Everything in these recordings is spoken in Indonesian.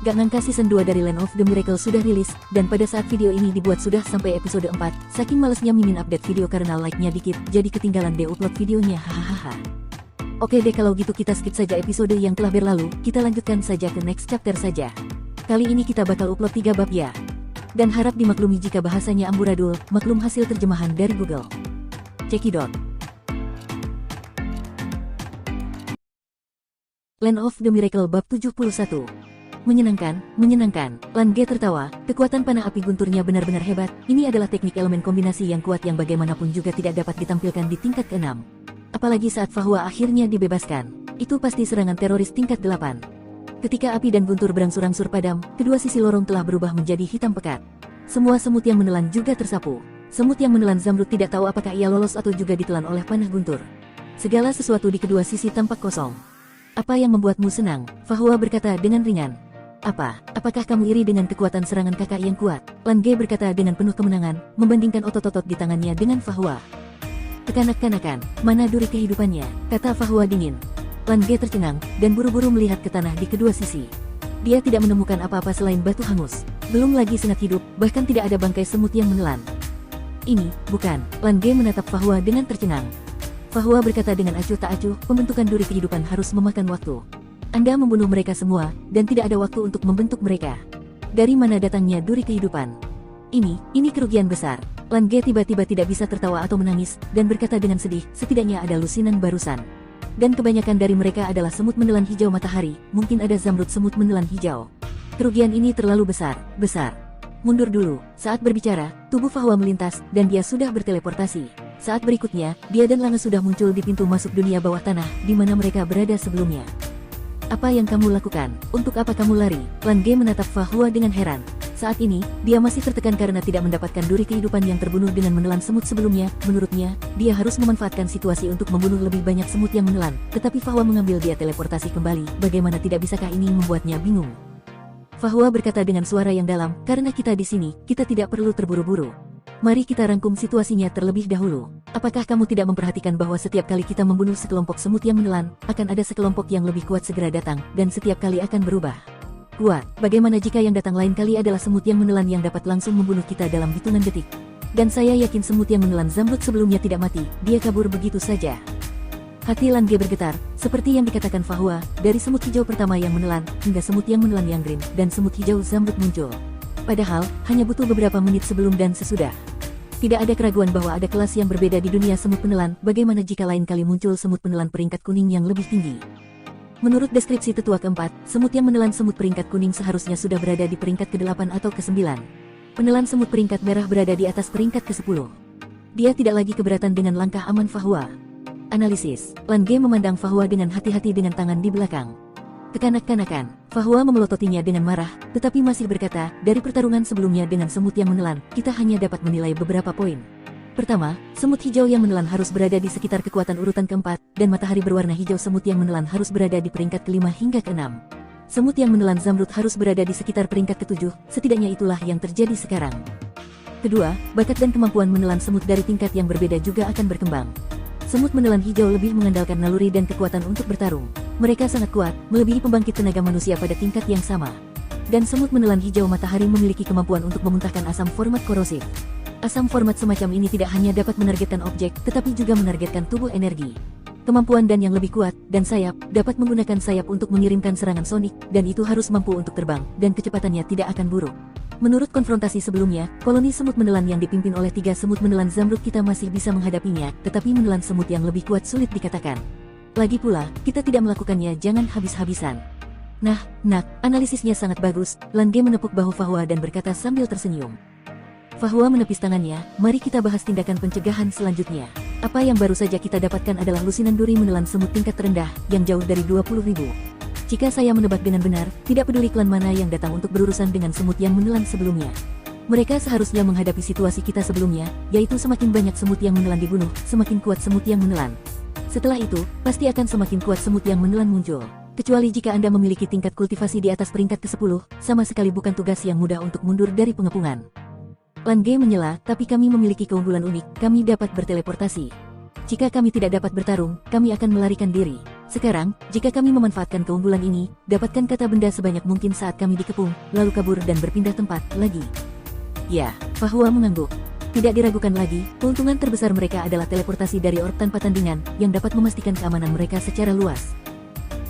Gak ngangka season 2 dari Land of the Miracle sudah rilis, dan pada saat video ini dibuat sudah sampai episode 4, saking malesnya Mimin update video karena like-nya dikit, jadi ketinggalan deh upload videonya, hahaha. Oke deh kalau gitu kita skip saja episode yang telah berlalu, kita lanjutkan saja ke next chapter saja. Kali ini kita bakal upload 3 bab ya. Dan harap dimaklumi jika bahasanya amburadul, maklum hasil terjemahan dari Google. Cekidot. Land of the Miracle bab 71. Menyenangkan, menyenangkan. Lange tertawa, kekuatan panah api gunturnya benar-benar hebat. Ini adalah teknik elemen kombinasi yang kuat yang bagaimanapun juga tidak dapat ditampilkan di tingkat ke-6. Apalagi saat Fahua akhirnya dibebaskan. Itu pasti serangan teroris tingkat 8. Ketika api dan guntur berangsur-angsur padam, kedua sisi lorong telah berubah menjadi hitam pekat. Semua semut yang menelan juga tersapu. Semut yang menelan Zamrud tidak tahu apakah ia lolos atau juga ditelan oleh panah guntur. Segala sesuatu di kedua sisi tampak kosong. Apa yang membuatmu senang? Fahua berkata dengan ringan. Apakah kamu iri dengan kekuatan serangan kakak yang kuat? Lange berkata dengan penuh kemenangan, membandingkan otot-otot di tangannya dengan Fahua. Kekanak-kanakan, mana duri kehidupannya, kata Fahua dingin. Lange tercengang, dan buru-buru melihat ke tanah di kedua sisi. Dia tidak menemukan apa-apa selain batu hangus. Belum lagi sengat hidup, bahkan tidak ada bangkai semut yang menelan. Ini, bukan. Lange menatap Fahua dengan tercengang. Fahua berkata dengan acuh tak acuh, pembentukan duri kehidupan harus memakan waktu. Anda membunuh mereka semua, dan tidak ada waktu untuk membentuk mereka. Dari mana datangnya duri kehidupan? Ini kerugian besar. Lange tiba-tiba tidak bisa tertawa atau menangis, dan berkata dengan sedih, setidaknya ada lusinan barusan. Dan kebanyakan dari mereka adalah semut menelan hijau matahari, mungkin ada Zamrud semut menelan hijau. Kerugian ini terlalu besar. Mundur dulu. Saat berbicara, tubuh Fahua melintas, dan dia sudah berteleportasi. Saat berikutnya, dia dan Lange sudah muncul di pintu masuk dunia bawah tanah, di mana mereka berada sebelumnya. Apa yang kamu lakukan? Untuk apa kamu lari? Lange menatap Fahua dengan heran. Saat ini, dia masih tertekan karena tidak mendapatkan duri kehidupan yang terbunuh dengan menelan semut sebelumnya. Menurutnya, dia harus memanfaatkan situasi untuk membunuh lebih banyak semut yang menelan. Tetapi Fahua mengambil dia teleportasi kembali. Bagaimana tidak bisakah ini membuatnya bingung? Fahua berkata dengan suara yang dalam, karena kita di sini, kita tidak perlu terburu-buru. Mari kita rangkum situasinya terlebih dahulu. Apakah kamu tidak memperhatikan bahwa setiap kali kita membunuh sekelompok semut yang menelan, akan ada sekelompok yang lebih kuat segera datang, dan setiap kali akan berubah. Kuat, bagaimana jika yang datang lain kali adalah semut yang menelan yang dapat langsung membunuh kita dalam hitungan detik? Dan saya yakin semut yang menelan Zamrud sebelumnya tidak mati, dia kabur begitu saja. Hati Lange bergetar, seperti yang dikatakan Fahua, dari semut hijau pertama yang menelan, hingga semut yang menelan yang green, dan semut hijau Zamrud muncul. Padahal, hanya butuh beberapa menit sebelum dan sesudah. Tidak ada keraguan bahwa ada kelas yang berbeda di dunia semut penelan, bagaimana jika lain kali muncul semut penelan peringkat kuning yang lebih tinggi. Menurut deskripsi tetua keempat, semut yang menelan semut peringkat kuning seharusnya sudah berada di peringkat ke-8 atau ke-9. Penelan semut peringkat merah berada di atas peringkat ke-10. Dia tidak lagi keberatan dengan langkah aman Fahua. Analisis. Lange memandang Fahua dengan hati-hati dengan tangan di belakang. Kekanak-kanakan, Fahua memelototinya dengan marah, tetapi masih berkata, dari pertarungan sebelumnya dengan semut yang menelan, kita hanya dapat menilai beberapa poin. Pertama, semut hijau yang menelan harus berada di sekitar kekuatan urutan keempat, dan matahari berwarna hijau semut yang menelan harus berada di peringkat ke-5 hingga ke-6. Semut yang menelan Zamrud harus berada di sekitar peringkat ke-7, setidaknya itulah yang terjadi sekarang. Kedua, bakat dan kemampuan menelan semut dari tingkat yang berbeda juga akan berkembang. Semut menelan hijau lebih mengandalkan naluri dan kekuatan untuk bertarung. Mereka sangat kuat, melebihi pembangkit tenaga manusia pada tingkat yang sama. Dan semut menelan hijau matahari memiliki kemampuan untuk memuntahkan asam format korosif. Asam format semacam ini tidak hanya dapat menargetkan objek, tetapi juga menargetkan tubuh energi. Kemampuan dan yang lebih kuat, dan sayap, dapat menggunakan sayap untuk mengirimkan serangan sonik, dan itu harus mampu untuk terbang, dan kecepatannya tidak akan buruk. Menurut konfrontasi sebelumnya, koloni semut menelan yang dipimpin oleh 3 semut menelan Zamrud kita masih bisa menghadapinya, tetapi menelan semut yang lebih kuat sulit dikatakan. Lagi pula, kita tidak melakukannya jangan habis-habisan. Nah, analisisnya sangat bagus. Lange menepuk bahu Fahua dan berkata sambil tersenyum. Fahua menepis tangannya, mari kita bahas tindakan pencegahan selanjutnya. Apa yang baru saja kita dapatkan adalah lusinan duri menelan semut tingkat terendah, yang jauh dari 20.000. Jika saya menebak dengan benar, tidak peduli klan mana yang datang untuk berurusan dengan semut yang menelan sebelumnya. Mereka seharusnya menghadapi situasi kita sebelumnya, yaitu semakin banyak semut yang menelan dibunuh, semakin kuat semut yang menelan. Setelah itu, pasti akan semakin kuat semut yang menelan muncul. Kecuali jika Anda memiliki tingkat kultivasi di atas peringkat ke-10, sama sekali bukan tugas yang mudah untuk mundur dari pengepungan. Lange menyela, tapi kami memiliki keunggulan unik, kami dapat berteleportasi. Jika kami tidak dapat bertarung, kami akan melarikan diri. Sekarang, jika kami memanfaatkan keunggulan ini, dapatkan kata benda sebanyak mungkin saat kami dikepung, lalu kabur dan berpindah tempat lagi. Ya, Fahua mengangguk. Tidak diragukan lagi, keuntungan terbesar mereka adalah teleportasi dari orb tanpa tandingan, yang dapat memastikan keamanan mereka secara luas.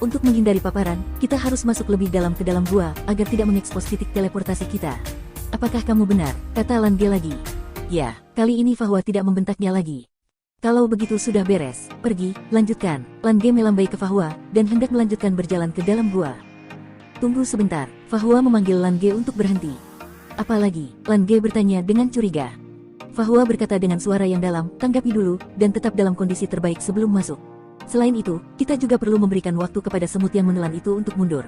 Untuk menghindari paparan, kita harus masuk lebih dalam ke dalam gua, agar tidak mengekspos titik teleportasi kita. Apakah kamu benar? Kata Lan Ge lagi. Ya, kali ini Fahua tidak membentaknya lagi. Kalau begitu sudah beres, pergi, lanjutkan. Lan Ge melambai ke Fahua, dan hendak melanjutkan berjalan ke dalam gua. Tunggu sebentar, Fahua memanggil Lan Ge untuk berhenti. Apalagi? Lan Ge bertanya dengan curiga. Fahua berkata dengan suara yang dalam, tanggapi dulu, dan tetap dalam kondisi terbaik sebelum masuk. Selain itu, kita juga perlu memberikan waktu kepada semut yang menelan itu untuk mundur.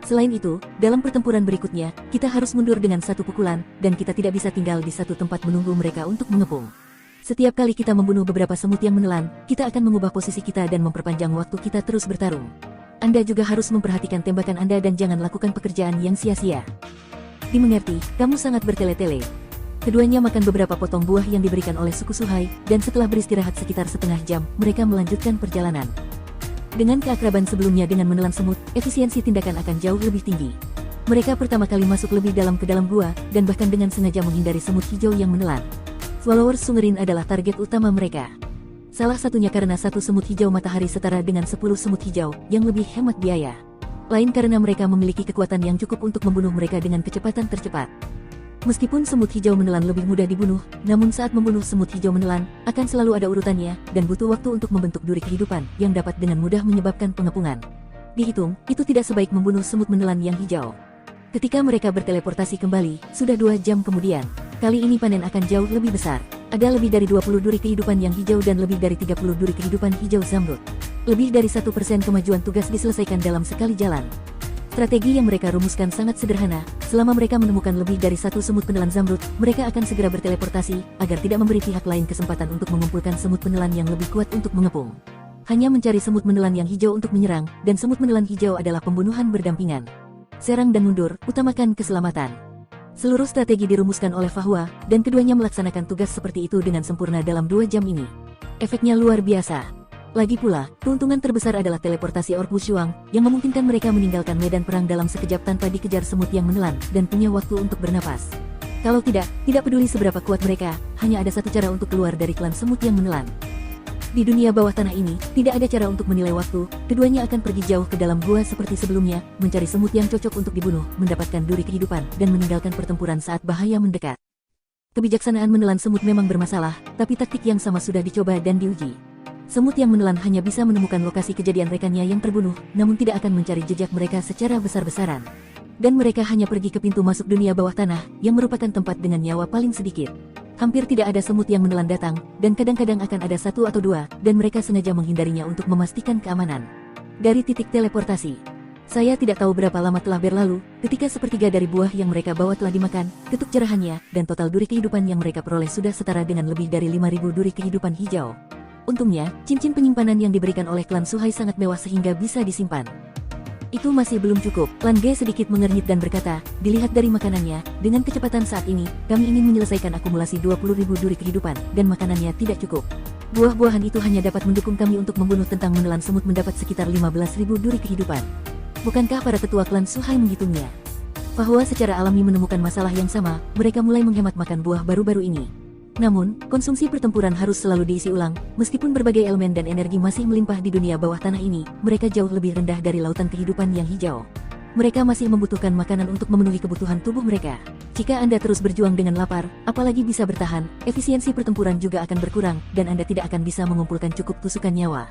Selain itu, dalam pertempuran berikutnya, kita harus mundur dengan satu pukulan, dan kita tidak bisa tinggal di satu tempat menunggu mereka untuk mengepung. Setiap kali kita membunuh beberapa semut yang menelan, kita akan mengubah posisi kita dan memperpanjang waktu kita terus bertarung. Anda juga harus memperhatikan tembakan Anda dan jangan lakukan pekerjaan yang sia-sia. Dimengerti, kamu sangat bertele-tele. Keduanya makan beberapa potong buah yang diberikan oleh suku Suhai, dan setelah beristirahat sekitar setengah jam, mereka melanjutkan perjalanan. Dengan keakraban sebelumnya dengan menelan semut, efisiensi tindakan akan jauh lebih tinggi. Mereka pertama kali masuk lebih dalam ke dalam gua, dan bahkan dengan sengaja menghindari semut hijau yang menelan. Swallowers Sungerin adalah target utama mereka. Salah satunya karena satu semut hijau matahari setara dengan 10 semut hijau, yang lebih hemat biaya. Lain karena mereka memiliki kekuatan yang cukup untuk membunuh mereka dengan kecepatan tercepat. Meskipun semut hijau menelan lebih mudah dibunuh, namun saat membunuh semut hijau menelan, akan selalu ada urutannya, dan butuh waktu untuk membentuk duri kehidupan, yang dapat dengan mudah menyebabkan pengepungan. Dihitung, itu tidak sebaik membunuh semut menelan yang hijau. Ketika mereka berteleportasi kembali, sudah 2 jam kemudian. Kali ini panen akan jauh lebih besar. Ada lebih dari 20 duri kehidupan yang hijau dan lebih dari 30 duri kehidupan hijau zamrud. Lebih dari 1% kemajuan tugas diselesaikan dalam sekali jalan. Strategi yang mereka rumuskan sangat sederhana. Selama mereka menemukan lebih dari satu semut penelan zamrud, mereka akan segera berteleportasi, agar tidak memberi pihak lain kesempatan untuk mengumpulkan semut penelan yang lebih kuat untuk mengepung. Hanya mencari semut menelan yang hijau untuk menyerang, dan semut menelan hijau adalah pembunuhan berdampingan. Serang dan mundur, utamakan keselamatan. Seluruh strategi dirumuskan oleh Fahua, dan keduanya melaksanakan tugas seperti itu dengan sempurna dalam 2 jam ini. Efeknya luar biasa. Lagi pula, keuntungan terbesar adalah teleportasi orb Wushuang, yang memungkinkan mereka meninggalkan medan perang dalam sekejap tanpa dikejar semut yang menelan, dan punya waktu untuk bernapas. Kalau tidak peduli seberapa kuat mereka, hanya ada satu cara untuk keluar dari klan semut yang menelan. Di dunia bawah tanah ini, tidak ada cara untuk menilai waktu, keduanya akan pergi jauh ke dalam gua seperti sebelumnya, mencari semut yang cocok untuk dibunuh, mendapatkan duri kehidupan, dan meninggalkan pertempuran saat bahaya mendekat. Kebijaksanaan menelan semut memang bermasalah, tapi taktik yang sama sudah dicoba dan diuji. Semut yang menelan hanya bisa menemukan lokasi kejadian rekannya yang terbunuh, namun tidak akan mencari jejak mereka secara besar-besaran. Dan mereka hanya pergi ke pintu masuk dunia bawah tanah, yang merupakan tempat dengan nyawa paling sedikit. Hampir tidak ada semut yang menelan datang, dan kadang-kadang akan ada 1 atau 2, dan mereka sengaja menghindarinya untuk memastikan keamanan. Dari titik teleportasi. Saya tidak tahu berapa lama telah berlalu, ketika sepertiga dari buah yang mereka bawa telah dimakan, ketuk jerahannya, dan total duri kehidupan yang mereka peroleh sudah setara dengan lebih dari 5.000 duri kehidupan hijau. Untungnya, cincin penyimpanan yang diberikan oleh klan Suhai sangat mewah sehingga bisa disimpan. Itu masih belum cukup. Lan Ge sedikit mengernyit dan berkata, dilihat dari makanannya, dengan kecepatan saat ini, kami ingin menyelesaikan akumulasi 20.000 duri kehidupan, dan makanannya tidak cukup. Buah-buahan itu hanya dapat mendukung kami untuk membunuh tentang menelan semut mendapat sekitar 15.000 duri kehidupan. Bukankah para tetua klan Suhai menghitungnya? Fahua secara alami menemukan masalah yang sama, mereka mulai menghemat makan buah baru-baru ini. Namun, konsumsi pertempuran harus selalu diisi ulang, meskipun berbagai elemen dan energi masih melimpah di dunia bawah tanah ini, mereka jauh lebih rendah dari lautan kehidupan yang hijau. Mereka masih membutuhkan makanan untuk memenuhi kebutuhan tubuh mereka. Jika Anda terus berjuang dengan lapar, apalagi bisa bertahan, efisiensi pertempuran juga akan berkurang, dan Anda tidak akan bisa mengumpulkan cukup tusukan nyawa.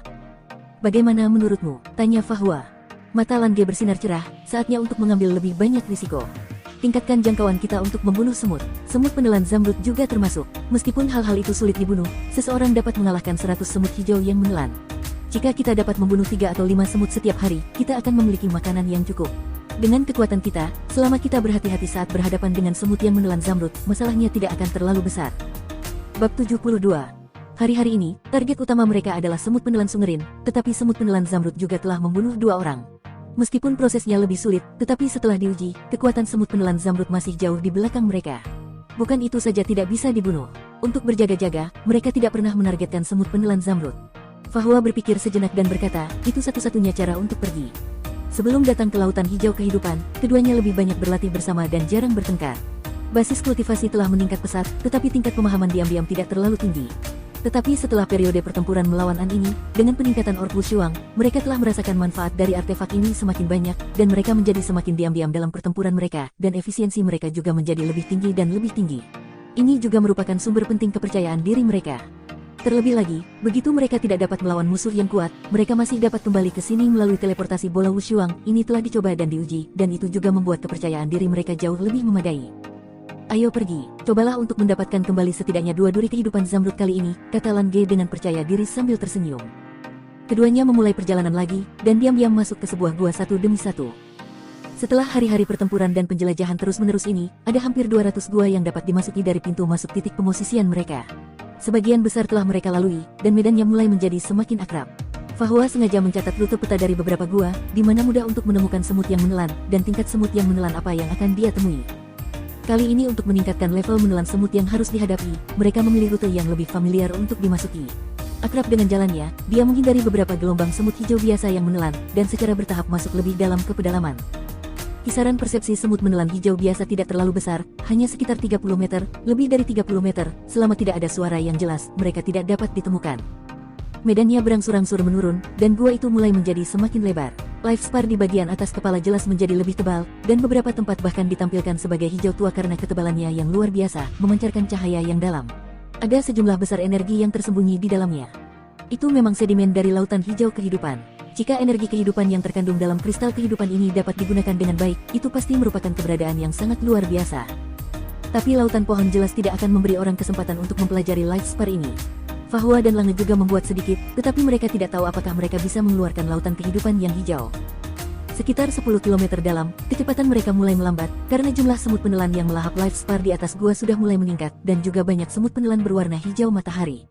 Bagaimana menurutmu? Tanya Fahua. Mata Lan Ge bersinar cerah, saatnya untuk mengambil lebih banyak risiko. Tingkatkan jangkauan kita untuk membunuh semut. Semut penelan zamrud juga termasuk. Meskipun hal-hal itu sulit dibunuh, seseorang dapat mengalahkan 100 semut hijau yang menelan. Jika kita dapat membunuh 3 atau 5 semut setiap hari, kita akan memiliki makanan yang cukup. Dengan kekuatan kita, selama kita berhati-hati saat berhadapan dengan semut yang menelan zamrud, masalahnya tidak akan terlalu besar. Bab 72. Hari-hari ini, target utama mereka adalah semut penelan Sungerin, tetapi semut penelan zamrud juga telah membunuh 2 orang. Meskipun prosesnya lebih sulit, tetapi setelah diuji, kekuatan semut penelan zamrud masih jauh di belakang mereka. Bukan itu saja tidak bisa dibunuh. Untuk berjaga-jaga, mereka tidak pernah menargetkan semut penelan zamrud. Fahua berpikir sejenak dan berkata, itu satu-satunya cara untuk pergi. Sebelum datang ke lautan hijau kehidupan, keduanya lebih banyak berlatih bersama dan jarang bertengkar. Basis kultivasi telah meningkat pesat, tetapi tingkat pemahaman diam-diam tidak terlalu tinggi. Tetapi setelah periode pertempuran melawan An ini, dengan peningkatan Orc Wushuang, mereka telah merasakan manfaat dari artefak ini semakin banyak, dan mereka menjadi semakin diam-diam dalam pertempuran mereka, dan efisiensi mereka juga menjadi lebih tinggi dan lebih tinggi. Ini juga merupakan sumber penting kepercayaan diri mereka. Terlebih lagi, begitu mereka tidak dapat melawan musuh yang kuat, mereka masih dapat kembali ke sini melalui teleportasi bola Wushuang. Ini telah dicoba dan diuji, dan itu juga membuat kepercayaan diri mereka jauh lebih memadai. Ayo pergi, cobalah untuk mendapatkan kembali setidaknya 2 duri kehidupan Zamrud kali ini, kata Lan Ge dengan percaya diri sambil tersenyum. Keduanya memulai perjalanan lagi, dan diam-diam masuk ke sebuah gua satu demi satu. Setelah hari-hari pertempuran dan penjelajahan terus-menerus ini, ada hampir 200 gua yang dapat dimasuki dari pintu masuk titik pemosisian mereka. Sebagian besar telah mereka lalui, dan medannya mulai menjadi semakin akrab. Fahua sengaja mencatat rute peta dari beberapa gua, di mana mudah untuk menemukan semut yang menelan, dan tingkat semut yang menelan apa yang akan dia temui. Kali ini untuk meningkatkan level menelan semut yang harus dihadapi, mereka memilih rute yang lebih familiar untuk dimasuki. Akrab dengan jalannya, dia menghindari beberapa gelombang semut hijau biasa yang menelan, dan secara bertahap masuk lebih dalam ke pedalaman. Kisaran persepsi semut menelan hijau biasa tidak terlalu besar, hanya sekitar 30 meter, lebih dari 30 meter, selama tidak ada suara yang jelas, mereka tidak dapat ditemukan. Medannya berangsur-angsur menurun, dan gua itu mulai menjadi semakin lebar. Life spar di bagian atas kepala jelas menjadi lebih tebal, dan beberapa tempat bahkan ditampilkan sebagai hijau tua karena ketebalannya yang luar biasa, memancarkan cahaya yang dalam. Ada sejumlah besar energi yang tersembunyi di dalamnya. Itu memang sedimen dari lautan hijau kehidupan. Jika energi kehidupan yang terkandung dalam kristal kehidupan ini dapat digunakan dengan baik, itu pasti merupakan keberadaan yang sangat luar biasa. Tapi lautan pohon jelas tidak akan memberi orang kesempatan untuk mempelajari life spar ini. Fahua dan Lange juga membuat sedikit, tetapi mereka tidak tahu apakah mereka bisa mengeluarkan lautan kehidupan yang hijau. Sekitar 10 km dalam, kecepatan mereka mulai melambat, karena jumlah semut penelan yang melahap life spar di atas gua sudah mulai meningkat, dan juga banyak semut penelan berwarna hijau matahari.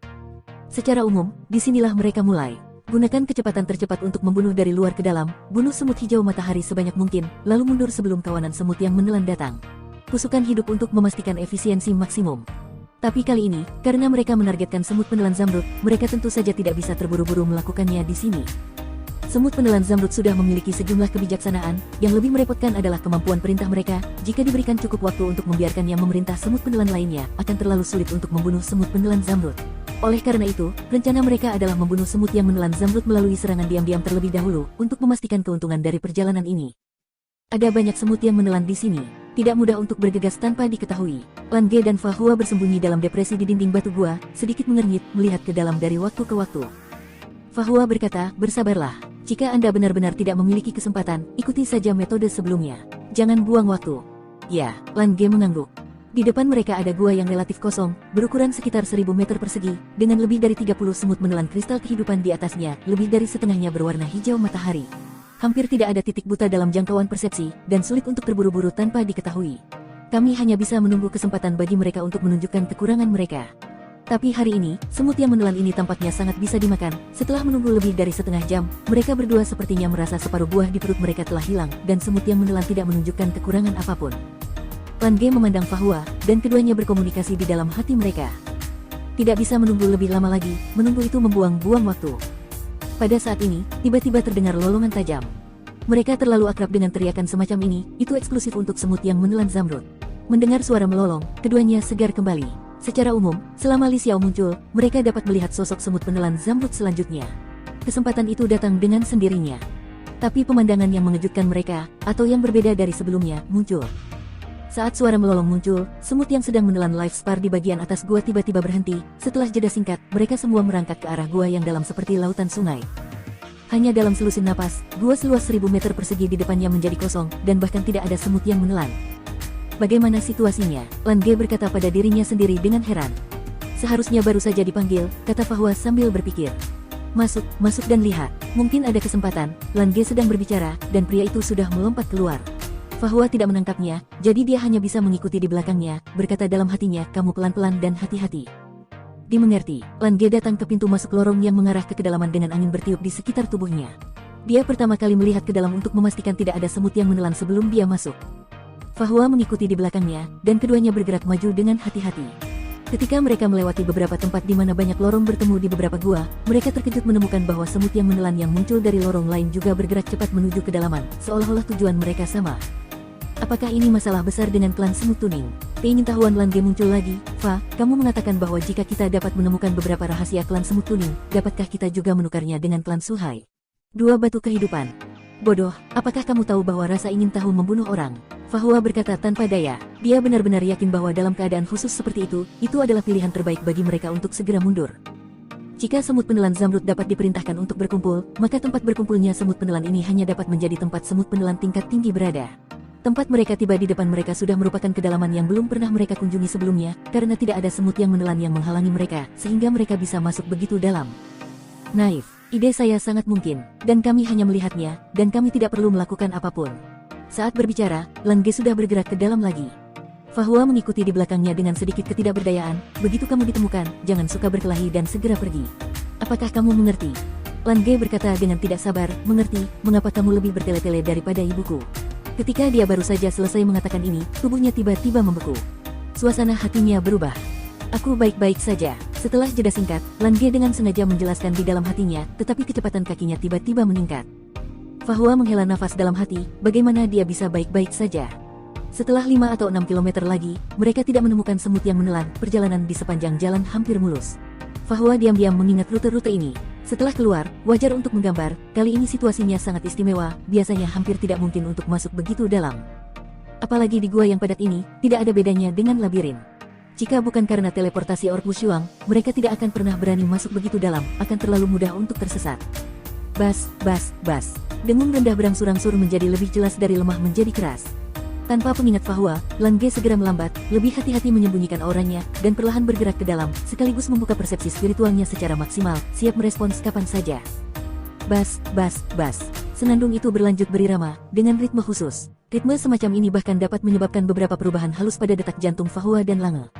Secara umum, disinilah mereka mulai. Gunakan kecepatan tercepat untuk membunuh dari luar ke dalam, bunuh semut hijau matahari sebanyak mungkin, lalu mundur sebelum kawanan semut yang menelan datang. Tusukan hidup untuk memastikan efisiensi maksimum. Tapi kali ini, karena mereka menargetkan semut penelan Zamrud, mereka tentu saja tidak bisa terburu-buru melakukannya di sini. Semut penelan Zamrud sudah memiliki sejumlah kebijaksanaan, yang lebih merepotkan adalah kemampuan perintah mereka. Jika diberikan cukup waktu untuk membiarkannya memerintah semut penelan lainnya, akan terlalu sulit untuk membunuh semut penelan Zamrud. Oleh karena itu, rencana mereka adalah membunuh semut yang menelan Zamrud melalui serangan diam-diam terlebih dahulu, untuk memastikan keuntungan dari perjalanan ini. Ada banyak semut yang menelan di sini. Tidak mudah untuk bergegas tanpa diketahui. Lan Ge dan Fahua bersembunyi dalam depresi di dinding batu gua, sedikit mengernyit, melihat ke dalam dari waktu ke waktu. Fahua berkata, bersabarlah. Jika Anda benar-benar tidak memiliki kesempatan, ikuti saja metode sebelumnya. Jangan buang waktu. Ya, Lan Ge mengangguk. Di depan mereka ada gua yang relatif kosong, berukuran sekitar 1000 meter persegi, dengan lebih dari 30 semut menelan kristal kehidupan di atasnya, lebih dari setengahnya berwarna hijau matahari. Hampir tidak ada titik buta dalam jangkauan persepsi, dan sulit untuk terburu-buru tanpa diketahui. Kami hanya bisa menunggu kesempatan bagi mereka untuk menunjukkan kekurangan mereka. Tapi hari ini, semut yang menelan ini tampaknya sangat bisa dimakan. Setelah menunggu lebih dari setengah jam, mereka berdua sepertinya merasa separuh buah di perut mereka telah hilang, dan semut yang menelan tidak menunjukkan kekurangan apapun. Lan Ge memandang Fahua, dan keduanya berkomunikasi di dalam hati mereka. Tidak bisa menunggu lebih lama lagi, menunggu itu membuang-buang waktu. Pada saat ini, tiba-tiba terdengar lolongan tajam. Mereka terlalu akrab dengan teriakan semacam ini, itu eksklusif untuk semut yang menelan Zamrud. Mendengar suara melolong, keduanya segar kembali. Secara umum, selama Li Xiao muncul, mereka dapat melihat sosok semut penelan Zamrud selanjutnya. Kesempatan itu datang dengan sendirinya. Tapi pemandangan yang mengejutkan mereka, atau yang berbeda dari sebelumnya, muncul. Saat suara melolong muncul, semut yang sedang menelan life spar di bagian atas gua tiba-tiba berhenti. Setelah jeda singkat, mereka semua merangkak ke arah gua yang dalam seperti lautan sungai. Hanya dalam selusin napas, gua seluas 1000 meter persegi di depannya menjadi kosong, dan bahkan tidak ada semut yang menelan. Bagaimana situasinya? Lan Ge berkata pada dirinya sendiri dengan heran. Seharusnya baru saja dipanggil, kata Fahua sambil berpikir. Masuk, masuk dan lihat. Mungkin ada kesempatan. Lan Ge sedang berbicara, dan pria itu sudah melompat keluar. Fahua tidak menangkapnya, jadi dia hanya bisa mengikuti di belakangnya, berkata dalam hatinya, kamu pelan-pelan dan hati-hati. Dimengerti, Lan Ge datang ke pintu masuk lorong yang mengarah ke kedalaman dengan angin bertiup di sekitar tubuhnya. Dia pertama kali melihat ke dalam untuk memastikan tidak ada semut yang menelan sebelum dia masuk. Fahua mengikuti di belakangnya, dan keduanya bergerak maju dengan hati-hati. Ketika mereka melewati beberapa tempat di mana banyak lorong bertemu di beberapa gua, mereka terkejut menemukan bahwa semut yang menelan yang muncul dari lorong lain juga bergerak cepat menuju kedalaman, seolah-olah tujuan mereka sama. Apakah ini masalah besar dengan klan semut tuning? Keingintahuan Lan Ge muncul lagi. Fa, kamu mengatakan bahwa jika kita dapat menemukan beberapa rahasia klan semut tuning, dapatkah kita juga menukarnya dengan klan Suhai? Dua batu kehidupan. Bodoh, apakah kamu tahu bahwa rasa ingin tahu membunuh orang? Fahua berkata tanpa daya. Dia benar-benar yakin bahwa dalam keadaan khusus seperti itu adalah pilihan terbaik bagi mereka untuk segera mundur. Jika semut penelan zamrud dapat diperintahkan untuk berkumpul, maka tempat berkumpulnya semut penelan ini hanya dapat menjadi tempat semut penelan tingkat tinggi berada. Tempat mereka tiba di depan mereka sudah merupakan kedalaman yang belum pernah mereka kunjungi sebelumnya, karena tidak ada semut yang menelan yang menghalangi mereka, sehingga mereka bisa masuk begitu dalam. Naif, ide saya sangat mungkin, dan kami hanya melihatnya, dan kami tidak perlu melakukan apapun. Saat berbicara, Lan Ge sudah bergerak ke dalam lagi. Fahua mengikuti di belakangnya dengan sedikit ketidakberdayaan. Begitu kamu ditemukan, jangan suka berkelahi dan segera pergi. Apakah kamu mengerti? Lan Ge berkata dengan tidak sabar, mengerti, mengapa kamu lebih bertele-tele daripada ibuku? Ketika dia baru saja selesai mengatakan ini, tubuhnya tiba-tiba membeku. Suasana hatinya berubah. Aku baik-baik saja. Setelah jeda singkat, Lan Ge dengan sengaja menjelaskan di dalam hatinya, tetapi kecepatan kakinya tiba-tiba meningkat. Fahua menghela nafas dalam hati, bagaimana dia bisa baik-baik saja. Setelah 5 atau 6 kilometer lagi, mereka tidak menemukan semut yang menelan, perjalanan di sepanjang jalan hampir mulus. Fahua diam-diam mengingat rute-rute ini. Setelah keluar, wajar untuk menggambar, kali ini situasinya sangat istimewa, biasanya hampir tidak mungkin untuk masuk begitu dalam. Apalagi di gua yang padat ini, tidak ada bedanya dengan labirin. Jika bukan karena teleportasi Orc Wushuang, mereka tidak akan pernah berani masuk begitu dalam, akan terlalu mudah untuk tersesat. Bas, bas, bas. Dengung rendah berangsur-angsur menjadi lebih jelas dari lemah menjadi keras. Tanpa pengingat Fahua, Lan Ge segera melambat, lebih hati-hati menyembunyikan auranya, dan perlahan bergerak ke dalam, sekaligus membuka persepsi spiritualnya secara maksimal, siap merespons kapan saja. Bas, bas, bas. Senandung itu berlanjut berirama, dengan ritme khusus. Ritme semacam ini bahkan dapat menyebabkan beberapa perubahan halus pada detak jantung Fahua dan Lange.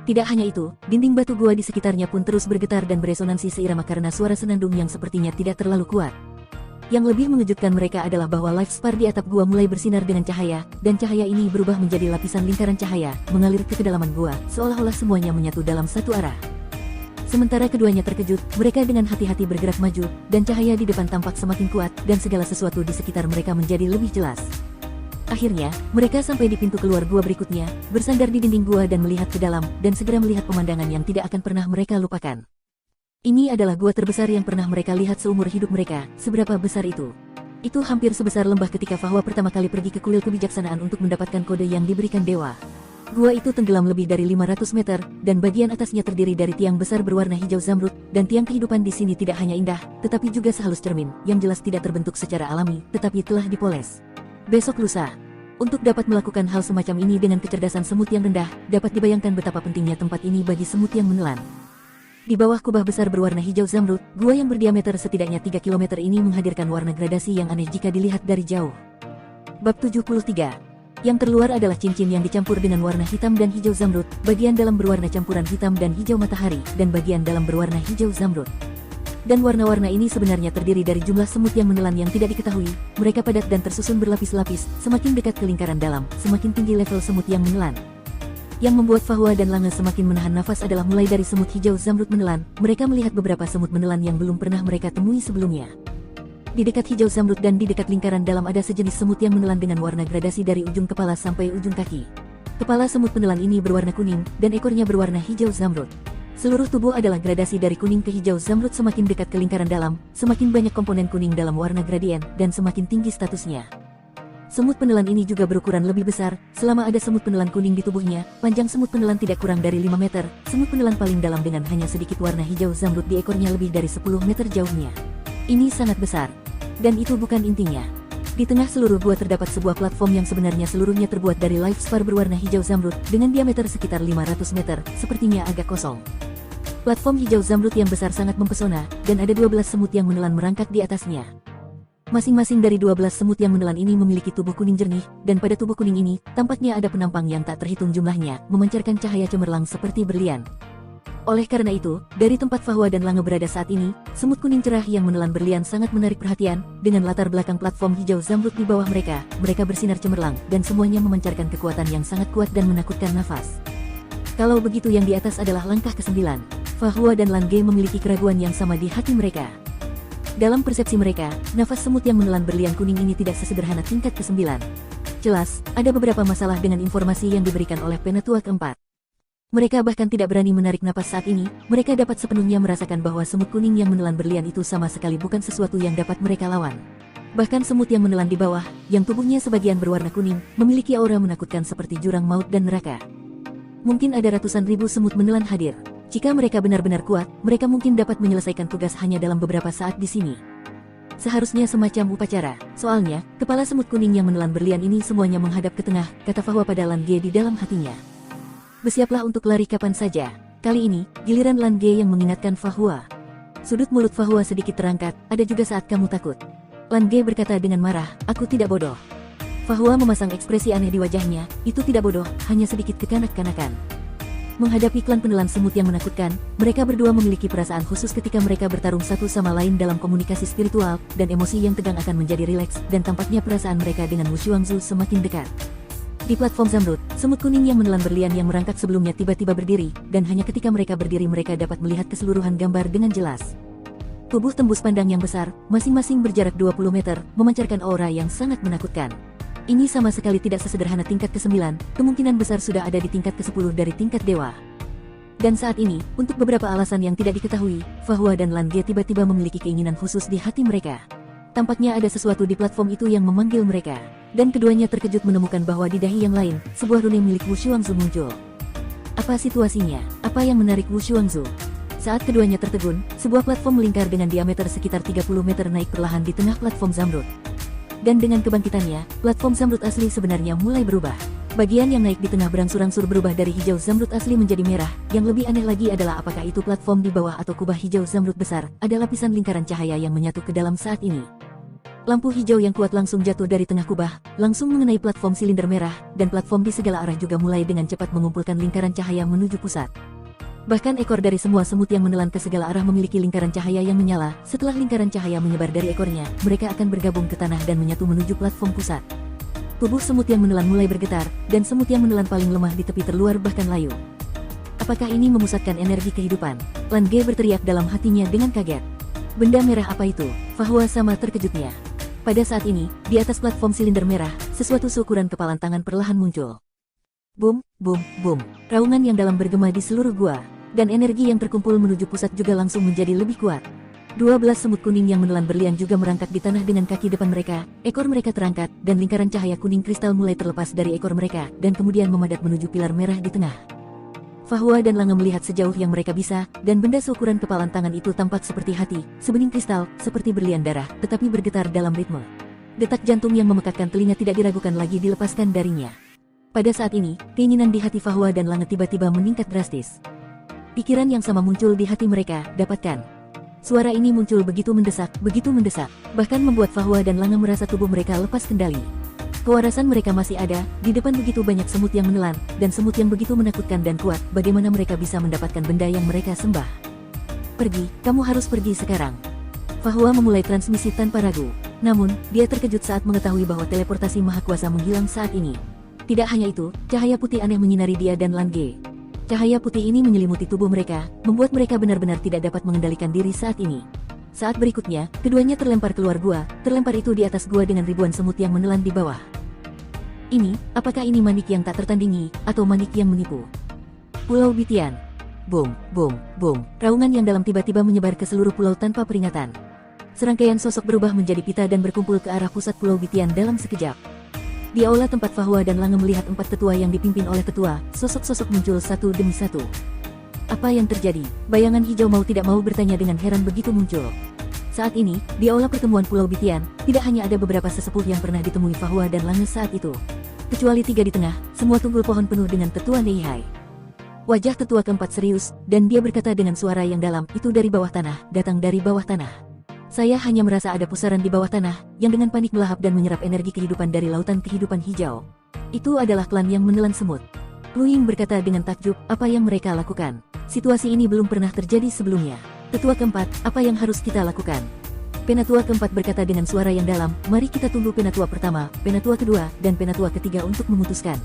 Tidak hanya itu, dinding batu gua di sekitarnya pun terus bergetar dan beresonansi seirama karena suara senandung yang sepertinya tidak terlalu kuat. Yang lebih mengejutkan mereka adalah bahwa life spar di atap gua mulai bersinar dengan cahaya, dan cahaya ini berubah menjadi lapisan lingkaran cahaya, mengalir ke kedalaman gua, seolah-olah semuanya menyatu dalam satu arah. Sementara keduanya terkejut, mereka dengan hati-hati bergerak maju, dan cahaya di depan tampak semakin kuat, dan segala sesuatu di sekitar mereka menjadi lebih jelas. Akhirnya, mereka sampai di pintu keluar gua berikutnya, bersandar di dinding gua dan melihat ke dalam, dan segera melihat pemandangan yang tidak akan pernah mereka lupakan. Ini adalah gua terbesar yang pernah mereka lihat seumur hidup mereka. Seberapa besar itu? Itu hampir sebesar lembah ketika Fahua pertama kali pergi ke kuil kebijaksanaan untuk mendapatkan kode yang diberikan dewa. Gua itu tenggelam lebih dari 500 meter, dan bagian atasnya terdiri dari tiang besar berwarna hijau zamrud, dan tiang kehidupan di sini tidak hanya indah, tetapi juga sehalus cermin, yang jelas tidak terbentuk secara alami, tetapi telah dipoles. Besok lusa. Untuk dapat melakukan hal semacam ini dengan kecerdasan semut yang rendah, dapat dibayangkan betapa pentingnya tempat ini bagi semut yang menelan. Di bawah kubah besar berwarna hijau zamrud, gua yang berdiameter setidaknya 3 km ini menghadirkan warna gradasi yang aneh jika dilihat dari jauh. Bab 73. Yang terluar adalah cincin yang dicampur dengan warna hitam dan hijau zamrud, bagian dalam berwarna campuran hitam dan hijau matahari, dan bagian dalam berwarna hijau zamrud. Dan warna-warna ini sebenarnya terdiri dari jumlah semut yang menelan yang tidak diketahui. Mereka padat dan tersusun berlapis-lapis, semakin dekat ke lingkaran dalam, semakin tinggi level semut yang menelan. Yang membuat Fahua dan Lange semakin menahan nafas adalah mulai dari semut hijau zamrud menelan, mereka melihat beberapa semut menelan yang belum pernah mereka temui sebelumnya. Di dekat hijau zamrud dan di dekat lingkaran dalam ada sejenis semut yang menelan dengan warna gradasi dari ujung kepala sampai ujung kaki. Kepala semut penelan ini berwarna kuning, dan ekornya berwarna hijau zamrud. Seluruh tubuh adalah gradasi dari kuning ke hijau zamrud. Semakin dekat ke lingkaran dalam, semakin banyak komponen kuning dalam warna gradien, dan semakin tinggi statusnya. Semut penelan ini juga berukuran lebih besar. Selama ada semut penelan kuning di tubuhnya, panjang semut penelan tidak kurang dari 5 meter. Semut penelan paling dalam dengan hanya sedikit warna hijau zamrud di ekornya lebih dari 10 meter jauhnya. Ini sangat besar. Dan itu bukan intinya. Di tengah seluruh gua terdapat sebuah platform yang sebenarnya seluruhnya terbuat dari life spar berwarna hijau zamrud, dengan diameter sekitar 500 meter, sepertinya agak kosong. Platform hijau zamrud yang besar sangat mempesona, dan ada 12 semut yang menelan merangkak di atasnya. Masing-masing dari 12 semut yang menelan ini memiliki tubuh kuning jernih, dan pada tubuh kuning ini, tampaknya ada penampang yang tak terhitung jumlahnya, memancarkan cahaya cemerlang seperti berlian. Oleh karena itu, dari tempat Fahua dan Lange berada saat ini, semut kuning cerah yang menelan berlian sangat menarik perhatian, dengan latar belakang platform hijau zamrud di bawah mereka, mereka bersinar cemerlang, dan semuanya memancarkan kekuatan yang sangat kuat dan menakutkan nafas. Kalau begitu yang di atas adalah langkah ke-9. Fahua dan Lan Ge memiliki keraguan yang sama di hati mereka. Dalam persepsi mereka, nafas semut yang menelan berlian kuning ini tidak sesederhana tingkat ke-9. Jelas, ada beberapa masalah dengan informasi yang diberikan oleh penatua keempat. Mereka bahkan tidak berani menarik napas saat ini. Mereka dapat sepenuhnya merasakan bahwa semut kuning yang menelan berlian itu sama sekali bukan sesuatu yang dapat mereka lawan. Bahkan semut yang menelan di bawah, yang tubuhnya sebagian berwarna kuning, memiliki aura menakutkan seperti jurang maut dan neraka. Mungkin ada ratusan ribu semut menelan hadir. Jika mereka benar-benar kuat, mereka mungkin dapat menyelesaikan tugas hanya dalam beberapa saat di sini. Seharusnya semacam upacara. Soalnya, kepala semut kuning yang menelan berlian ini semuanya menghadap ke tengah, kata Fahua pada Lan Ge di dalam hatinya. Bersiaplah untuk lari kapan saja. Kali ini, giliran Lan Ge yang mengingatkan Fahua. Sudut mulut Fahua sedikit terangkat, ada juga saat kamu takut. Lan Ge berkata dengan marah, aku tidak bodoh. Fahua memasang ekspresi aneh di wajahnya, itu tidak bodoh, hanya sedikit kekanak-kanakan. Menghadapi klan penelan semut yang menakutkan, mereka berdua memiliki perasaan khusus ketika mereka bertarung satu sama lain dalam komunikasi spiritual, dan emosi yang tegang akan menjadi rileks, dan tampaknya perasaan mereka dengan Wu Xuangzu semakin dekat. Di platform Zamrud, semut kuning yang menelan berlian yang merangkak sebelumnya tiba-tiba berdiri, dan hanya ketika mereka berdiri mereka dapat melihat keseluruhan gambar dengan jelas. Tubuh tembus pandang yang besar, masing-masing berjarak 20 meter, memancarkan aura yang sangat menakutkan. Ini sama sekali tidak sesederhana tingkat ke-9, kemungkinan besar sudah ada di tingkat ke-10 dari tingkat dewa. Dan saat ini, untuk beberapa alasan yang tidak diketahui, Fahua dan Lan Ge tiba-tiba memiliki keinginan khusus di hati mereka. Tampaknya ada sesuatu di platform itu yang memanggil mereka. Dan keduanya terkejut menemukan bahwa di dahi yang lain, sebuah rune milik Wu Xuangzu muncul. Apa situasinya? Apa yang menarik Wu Xuangzu? Saat keduanya tertegun, sebuah platform melingkar dengan diameter sekitar 30 meter naik perlahan di tengah platform Zamrud. Dan dengan kebangkitannya, platform Zamrud asli sebenarnya mulai berubah. Bagian yang naik di tengah berangsur-angsur berubah dari hijau Zamrud asli menjadi merah. Yang lebih aneh lagi adalah apakah itu platform di bawah atau kubah hijau Zamrud besar, ada lapisan lingkaran cahaya yang menyatu ke dalam saat ini. Lampu hijau yang kuat langsung jatuh dari tengah kubah, langsung mengenai platform silinder merah, dan platform di segala arah juga mulai dengan cepat mengumpulkan lingkaran cahaya menuju pusat. Bahkan ekor dari semua semut yang menelan ke segala arah memiliki lingkaran cahaya yang menyala. Setelah lingkaran cahaya menyebar dari ekornya, mereka akan bergabung ke tanah dan menyatu menuju platform pusat. Tubuh semut yang menelan mulai bergetar, dan semut yang menelan paling lemah di tepi terluar bahkan layu. Apakah ini memusatkan energi kehidupan? Lan Ge berteriak dalam hatinya dengan kaget. Benda merah apa itu? Fahua sama terkejutnya. Pada saat ini, di atas platform silinder merah, sesuatu seukuran kepalan tangan perlahan muncul. Boom, boom, boom. Raungan yang dalam bergema di seluruh gua, dan energi yang terkumpul menuju pusat juga langsung menjadi lebih kuat. 12 semut kuning yang menelan berlian juga merangkak di tanah dengan kaki depan mereka, ekor mereka terangkat, dan lingkaran cahaya kuning kristal mulai terlepas dari ekor mereka, dan kemudian memadat menuju pilar merah di tengah. Fahua dan Lange melihat sejauh yang mereka bisa, dan benda seukuran kepalan tangan itu tampak seperti hati, sebening kristal, seperti berlian darah, tetapi bergetar dalam ritme. Detak jantung yang memekakkan telinga tidak diragukan lagi dilepaskan darinya. Pada saat ini, keinginan di hati Fahua dan Lange tiba-tiba meningkat drastis. Pikiran yang sama muncul di hati mereka, dapatkan. Suara ini muncul begitu mendesak, bahkan membuat Fahua dan Lange merasa tubuh mereka lepas kendali. Kewarasan mereka masih ada, di depan begitu banyak semut yang menelan, dan semut yang begitu menakutkan dan kuat, bagaimana mereka bisa mendapatkan benda yang mereka sembah? Pergi, kamu harus pergi sekarang. Fahua memulai transmisi tanpa ragu. Namun, dia terkejut saat mengetahui bahwa teleportasi maha kuasa menghilang saat ini. Tidak hanya itu, cahaya putih aneh menyinari dia dan Lan Ge. Cahaya putih ini menyelimuti tubuh mereka, membuat mereka benar-benar tidak dapat mengendalikan diri saat ini. Saat berikutnya, keduanya terlempar keluar gua, terlempar itu di atas gua dengan ribuan semut yang menelan di bawah. Ini, apakah ini manik yang tak tertandingi, atau manik yang menipu? Pulau Bitian. Boom, boom, boom. Raungan yang dalam tiba-tiba menyebar ke seluruh pulau tanpa peringatan. Serangkaian sosok berubah menjadi pita dan berkumpul ke arah pusat Pulau Bitian dalam sekejap. Di aula tempat Fahua dan Lange melihat 4 tetua yang dipimpin oleh tetua, sosok-sosok muncul satu demi satu. Apa yang terjadi? Bayangan hijau mau tidak mau bertanya dengan heran begitu muncul. Saat ini, di aula pertemuan Pulau Bitian, tidak hanya ada beberapa sesepuh yang pernah ditemui Fahua dan Lange saat itu. Kecuali 3 di tengah, semua tunggul pohon penuh dengan tetua Neihai. Wajah tetua keempat serius, dan dia berkata dengan suara yang dalam, itu dari bawah tanah, datang dari bawah tanah. Saya hanya merasa ada pusaran di bawah tanah, yang dengan panik melahap dan menyerap energi kehidupan dari lautan kehidupan hijau. Itu adalah klan yang menelan semut. Lu Ying berkata dengan takjub, apa yang mereka lakukan? Situasi ini belum pernah terjadi sebelumnya. Tetua keempat, apa yang harus kita lakukan? Penatua keempat berkata dengan suara yang dalam, mari kita tunggu penatua pertama, penatua kedua, dan penatua ketiga untuk memutuskan.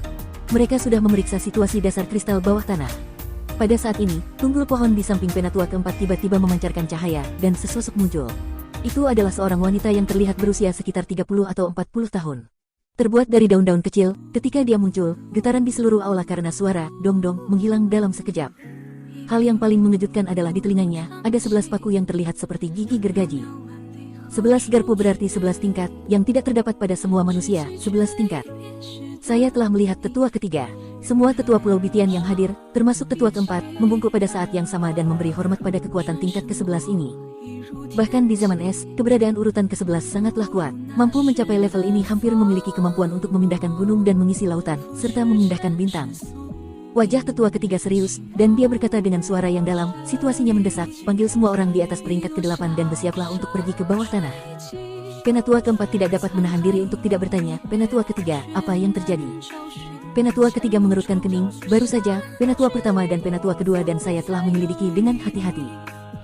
Mereka sudah memeriksa situasi dasar kristal bawah tanah. Pada saat ini, tunggul pohon di samping Penatua keempat tiba-tiba memancarkan cahaya, dan sesosok muncul. Itu adalah seorang wanita yang terlihat berusia sekitar 30 atau 40 tahun. Terbuat dari daun-daun kecil, ketika dia muncul, getaran di seluruh aula karena suara dong-dong menghilang dalam sekejap. Hal yang paling mengejutkan adalah di telinganya, ada 11 paku yang terlihat seperti gigi gergaji. 11 garpu berarti 11 tingkat, yang tidak terdapat pada semua manusia, 11 tingkat. Saya telah melihat tetua ketiga. Semua tetua Pulau Bitian yang hadir, termasuk tetua keempat, membungkuk pada saat yang sama dan memberi hormat pada kekuatan tingkat ke-11 ini. Bahkan di zaman es, keberadaan urutan ke-11 sangatlah kuat. Mampu mencapai level ini hampir memiliki kemampuan untuk memindahkan gunung dan mengisi lautan, serta memindahkan bintang. Wajah tetua ketiga serius, dan dia berkata dengan suara yang dalam, situasinya mendesak, panggil semua orang di atas peringkat ke-8 dan bersiaplah untuk pergi ke bawah tanah. Penatua keempat tidak dapat menahan diri untuk tidak bertanya, Penatua ketiga, apa yang terjadi? Penatua ketiga mengerutkan kening, baru saja, Penatua pertama dan Penatua kedua dan saya telah menyelidiki dengan hati-hati.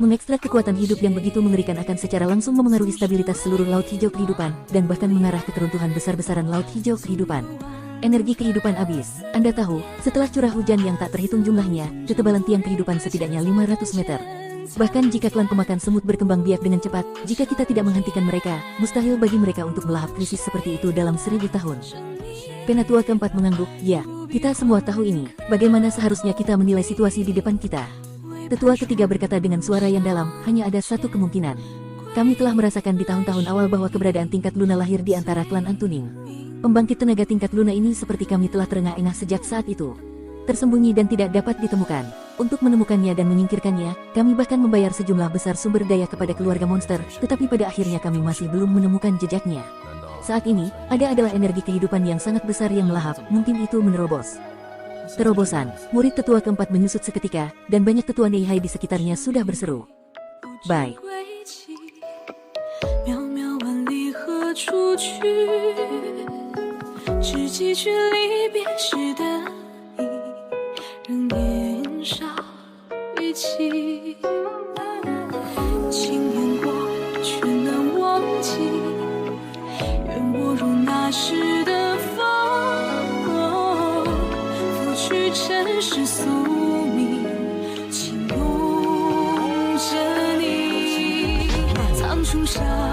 Mengekstrak kekuatan hidup yang begitu mengerikan akan secara langsung memengaruhi stabilitas seluruh laut hijau kehidupan, dan bahkan mengarah ke keruntuhan besar-besaran laut hijau kehidupan. Energi kehidupan habis. Anda tahu, setelah curah hujan yang tak terhitung jumlahnya, ketebalan tiang kehidupan setidaknya 500 meter. Bahkan jika klan pemakan semut berkembang biak dengan cepat, jika kita tidak menghentikan mereka, mustahil bagi mereka untuk melahap krisis seperti itu dalam 1000 tahun. Penatua keempat mengangguk, ya, kita semua tahu ini. Bagaimana seharusnya kita menilai situasi di depan kita? Tetua ketiga berkata dengan suara yang dalam, hanya ada satu kemungkinan. Kami telah merasakan di tahun-tahun awal bahwa keberadaan tingkat Luna lahir di antara klan Antuning. Pembangkit tenaga tingkat Luna ini seperti kami telah terengah-engah sejak saat itu. Tersembunyi dan tidak dapat ditemukan. Untuk menemukannya dan menyingkirkannya, kami bahkan membayar sejumlah besar sumber daya kepada keluarga monster, tetapi pada akhirnya kami masih belum menemukan jejaknya. Saat ini, ada adalah energi kehidupan yang sangat besar yang melahap, mungkin itu menerobos. Terobosan, murid tetua keempat menyusut seketika, dan banyak tetua Neihai di sekitarnya sudah berseru. Bye. 只记取离别时的你，仍年少语气，轻言过却难忘记，愿我如那时的风，拂去尘世宿命，轻拥着你，苍穹上。